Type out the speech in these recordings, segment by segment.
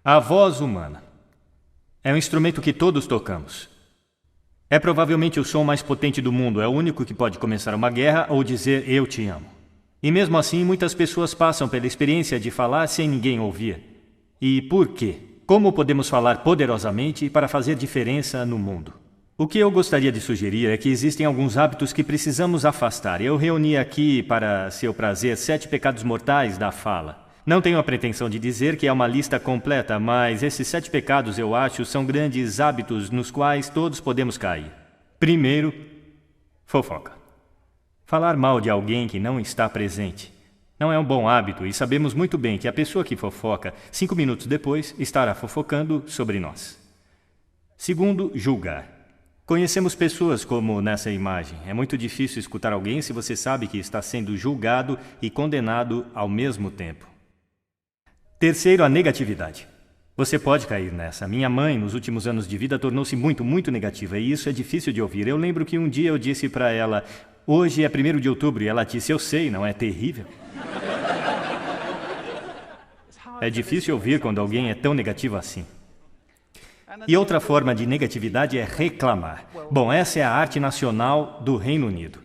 A voz humana é um instrumento que todos tocamos. É provavelmente o som mais potente do mundo, é o único que pode começar uma guerra ou dizer eu te amo. E mesmo assim, muitas pessoas passam pela experiência de falar sem ninguém ouvir. E por quê? Como podemos falar poderosamente para fazer diferença no mundo? O que eu gostaria de sugerir é que existem alguns hábitos que precisamos afastar. Eu reuni aqui, para seu prazer, 7 pecados mortais da fala. Não tenho a pretensão de dizer que é uma lista completa, mas esses 7 pecados, eu acho, são grandes hábitos nos quais todos podemos cair. Primeiro, fofoca. Falar mal de alguém que não está presente. Não é um bom hábito e sabemos muito bem que a pessoa que fofoca, 5 minutos depois, estará fofocando sobre nós. Segundo, julgar. Conhecemos pessoas como nessa imagem. É muito difícil escutar alguém se você sabe que está sendo julgado e condenado ao mesmo tempo. Terceiro, a negatividade. Você pode cair nessa. Minha mãe, nos últimos anos de vida, tornou-se muito negativa e isso é difícil de ouvir. Eu lembro que um dia eu disse para ela, hoje é 1º de outubro, e ela disse, eu sei, não é terrível? É difícil ouvir quando alguém é tão negativo assim. E outra forma de negatividade é reclamar. Bom, essa é a arte nacional do Reino Unido.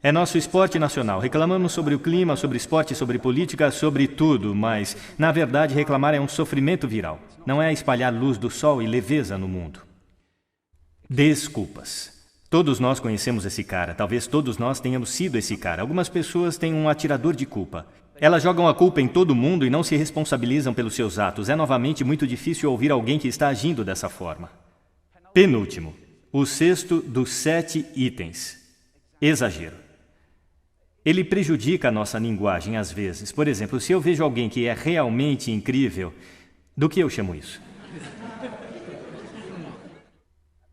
É nosso esporte nacional. Reclamamos sobre o clima, sobre esporte, sobre política, sobre tudo, mas, na verdade, reclamar é um sofrimento viral. Não é espalhar luz do sol e leveza no mundo. Desculpas. Todos nós conhecemos esse cara. Talvez todos nós tenhamos sido esse cara. Algumas pessoas têm um atirador de culpa. Elas jogam a culpa em todo mundo e não se responsabilizam pelos seus atos. É novamente muito difícil ouvir alguém que está agindo dessa forma. Penúltimo. O 6º dos 7 itens. Exagero. Ele prejudica a nossa linguagem às vezes. Por exemplo, se eu vejo alguém que é realmente incrível, do que eu chamo isso?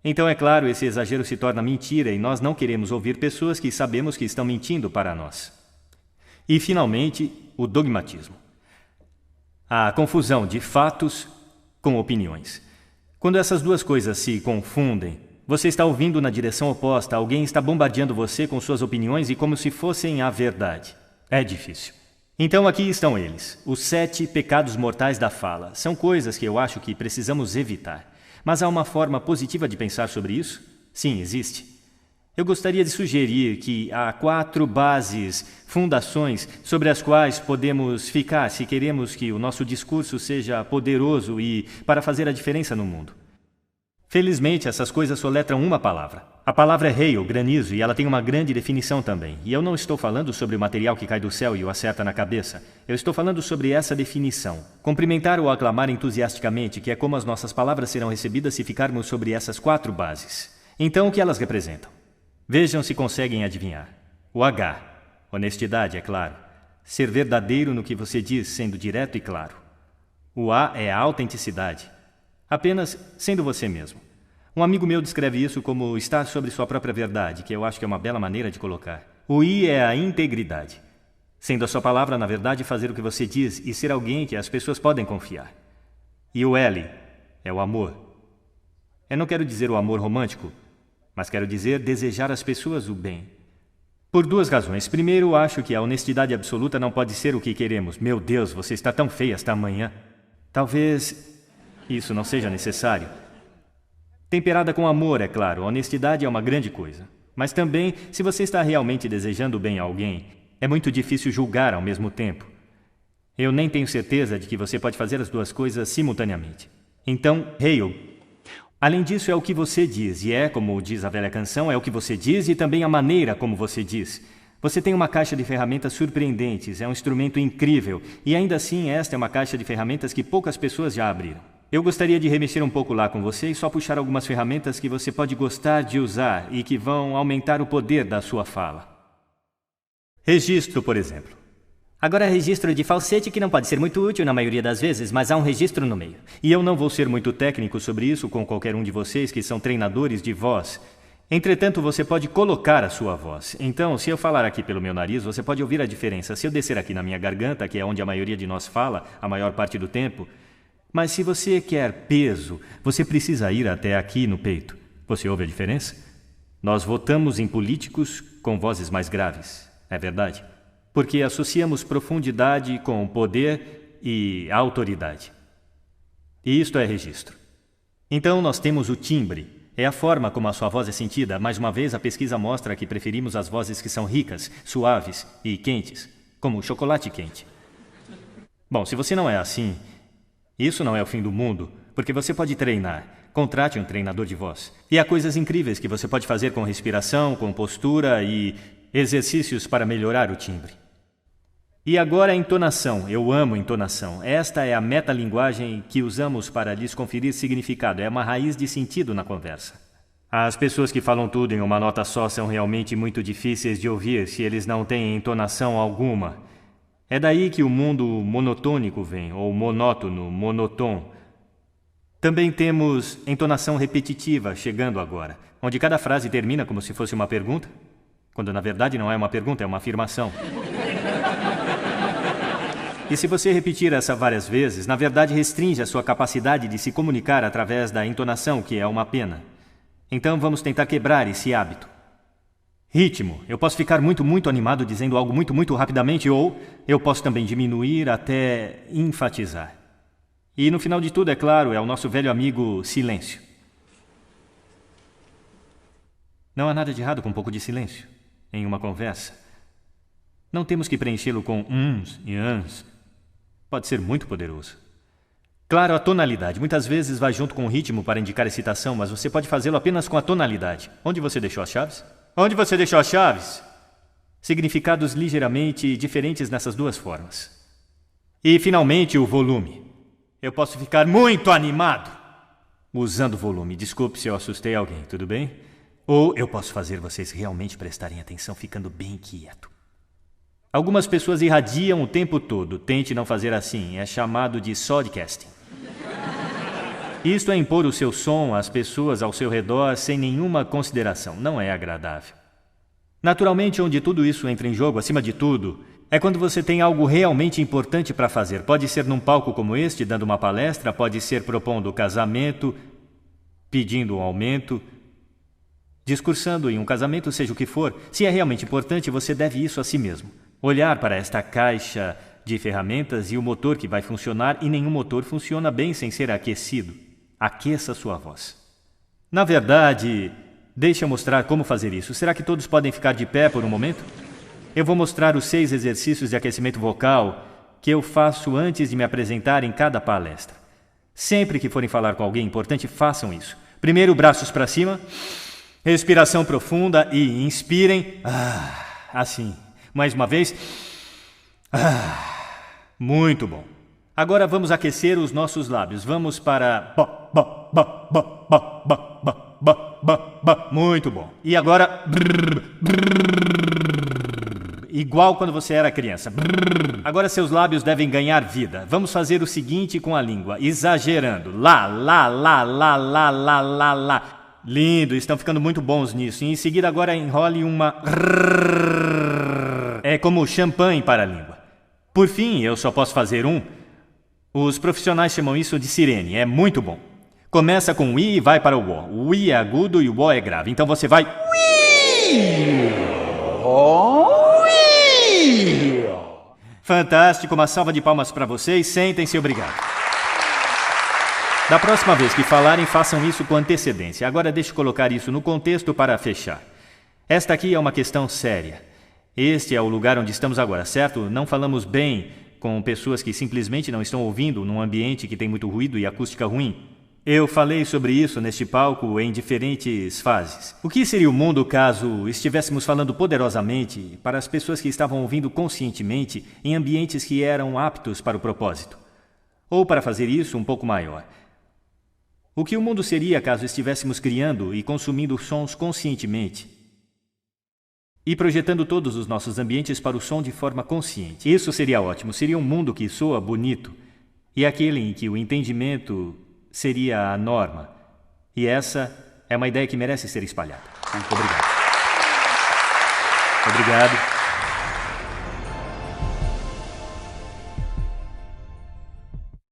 Então, é claro, esse exagero se torna mentira e nós não queremos ouvir pessoas que sabemos que estão mentindo para nós. E, finalmente, o dogmatismo. A confusão de fatos com opiniões. Quando essas duas coisas se confundem, você está ouvindo na direção oposta, alguém está bombardeando você com suas opiniões e como se fossem a verdade. É difícil. Então aqui estão eles, os 7 pecados mortais da fala. São coisas que eu acho que precisamos evitar. Mas há uma forma positiva de pensar sobre isso? Sim, existe. Eu gostaria de sugerir que há 4 bases, fundações, sobre as quais podemos ficar se queremos que o nosso discurso seja poderoso e para fazer a diferença no mundo. Felizmente, essas coisas soletram uma palavra. A palavra é hail, granizo, e ela tem uma grande definição também. E eu não estou falando sobre o material que cai do céu e o acerta na cabeça. Eu estou falando sobre essa definição. Cumprimentar ou aclamar entusiasticamente, que é como as nossas palavras serão recebidas se ficarmos sobre essas 4 bases. Então, o que elas representam? Vejam se conseguem adivinhar. O H. Honestidade, é claro. Ser verdadeiro no que você diz, sendo direto e claro. O A é a autenticidade. Apenas sendo você mesmo. Um amigo meu descreve isso como estar sobre sua própria verdade, que eu acho que é uma bela maneira de colocar. O I é a integridade. Sendo a sua palavra, na verdade, fazer o que você diz e ser alguém que as pessoas podem confiar. E o L é o amor. Eu não quero dizer o amor romântico, mas quero dizer desejar às pessoas o bem. Por 2 razões. Primeiro, acho que a honestidade absoluta não pode ser o que queremos. Meu Deus, você está tão feia esta manhã. Talvez isso não seja necessário. Temperada com amor, é claro, a honestidade é uma grande coisa. Mas também, se você está realmente desejando bem a alguém, é muito difícil julgar ao mesmo tempo. Eu nem tenho certeza de que você pode fazer as 2 coisas simultaneamente. Então, hail. Além disso, é o que você diz, e é, como diz a velha canção, é o que você diz e também a maneira como você diz. Você tem uma caixa de ferramentas surpreendentes, é um instrumento incrível, e ainda assim esta é uma caixa de ferramentas que poucas pessoas já abriram. Eu gostaria de remexer um pouco lá com você e só puxar algumas ferramentas que você pode gostar de usar e que vão aumentar o poder da sua fala. Registro, por exemplo. Agora, registro de falsete que não pode ser muito útil na maioria das vezes, mas há um registro no meio. E eu não vou ser muito técnico sobre isso com qualquer um de vocês que são treinadores de voz. Entretanto, você pode colocar a sua voz. Então, se eu falar aqui pelo meu nariz, você pode ouvir a diferença. Se eu descer aqui na minha garganta, que é onde a maioria de nós fala, a maior parte do tempo. Mas se você quer peso, você precisa ir até aqui no peito. Você ouve a diferença? Nós votamos em políticos com vozes mais graves, é verdade? Porque associamos profundidade com poder e autoridade. E isto é registro. Então nós temos o timbre. É a forma como a sua voz é sentida. Mais uma vez, a pesquisa mostra que preferimos as vozes que são ricas, suaves e quentes, como o chocolate quente. Bom, se você não é assim, isso não é o fim do mundo, porque você pode treinar. Contrate um treinador de voz. E há coisas incríveis que você pode fazer com respiração, com postura e exercícios para melhorar o timbre. E agora a entonação. Eu amo entonação. Esta é a metalinguagem que usamos para lhes conferir significado. É uma raiz de sentido na conversa. As pessoas que falam tudo em uma nota só são realmente muito difíceis de ouvir se eles não têm entonação alguma. É daí que o mundo monotônico vem, ou monótono, monotom. Também temos entonação repetitiva chegando agora, onde cada frase termina como se fosse uma pergunta, quando na verdade não é uma pergunta, é uma afirmação. E se você repetir essa várias vezes, na verdade restringe a sua capacidade de se comunicar através da entonação, que é uma pena. Então vamos tentar quebrar esse hábito. Ritmo. Eu posso ficar muito animado dizendo algo muito rapidamente, ou eu posso também diminuir até enfatizar. E no final de tudo, é claro, é o nosso velho amigo silêncio. Não há nada de errado com um pouco de silêncio em uma conversa. Não temos que preenchê-lo com uns e ans. Pode ser muito poderoso. Claro, a tonalidade. Muitas vezes vai junto com o ritmo para indicar excitação, mas você pode fazê-lo apenas com a tonalidade. Onde você deixou as chaves? Onde você deixou as chaves? Significados ligeiramente diferentes nessas duas formas. E, finalmente, o volume. Eu posso ficar muito animado usando volume. Desculpe se eu assustei alguém, tudo bem? Ou eu posso fazer vocês realmente prestarem atenção ficando bem quieto. Algumas pessoas irradiam o tempo todo. Tente não fazer assim. É chamado de sodcasting. Isto é impor o seu som às pessoas ao seu redor sem nenhuma consideração. Não é agradável. Naturalmente, onde tudo isso entra em jogo, acima de tudo, é quando você tem algo realmente importante para fazer. Pode ser num palco como este, dando uma palestra, pode ser propondo casamento, pedindo um aumento, discursando em um casamento, seja o que for. Se é realmente importante, você deve isso a si mesmo. Olhar para esta caixa de ferramentas e o motor que vai funcionar, e nenhum motor funciona bem sem ser aquecido. Aqueça sua voz. Na verdade, deixe eu mostrar como fazer isso. Será que todos podem ficar de pé por um momento? Eu vou mostrar os 6 exercícios de aquecimento vocal que eu faço antes de me apresentar em cada palestra. Sempre que forem falar com alguém importante, façam isso. Primeiro, braços para cima, respiração profunda e inspirem. Assim. Mais uma vez. Muito bom. Agora vamos aquecer os nossos lábios. Vamos para... Muito bom. E agora... Igual quando você era criança. Agora seus lábios devem ganhar vida. Vamos fazer o seguinte com a língua, exagerando. Lá. Lindo, estão ficando muito bons nisso. E em seguida agora enrole uma... É como champanhe para a língua. Por fim, eu só posso fazer um. Os profissionais chamam isso de sirene. É muito bom. Começa com o I e vai para o O. O I é agudo e o O é grave. Então você vai... Fantástico, uma salva de palmas para vocês. Sentem-se, obrigado. Da próxima vez que falarem, façam isso com antecedência. Agora deixe eu colocar isso no contexto para fechar. Esta aqui é uma questão séria. Este é o lugar onde estamos agora, certo? Não falamos bem com pessoas que simplesmente não estão ouvindo num ambiente que tem muito ruído e acústica ruim. Eu falei sobre isso neste palco em diferentes fases. O que seria o mundo caso estivéssemos falando poderosamente para as pessoas que estavam ouvindo conscientemente em ambientes que eram aptos para o propósito? Ou, para fazer isso um pouco maior, o que o mundo seria caso estivéssemos criando e consumindo sons conscientemente e projetando todos os nossos ambientes para o som de forma consciente? Isso seria ótimo. Seria um mundo que soa bonito e aquele em que o entendimento seria a norma. E essa é uma ideia que merece ser espalhada. Obrigado. Obrigado.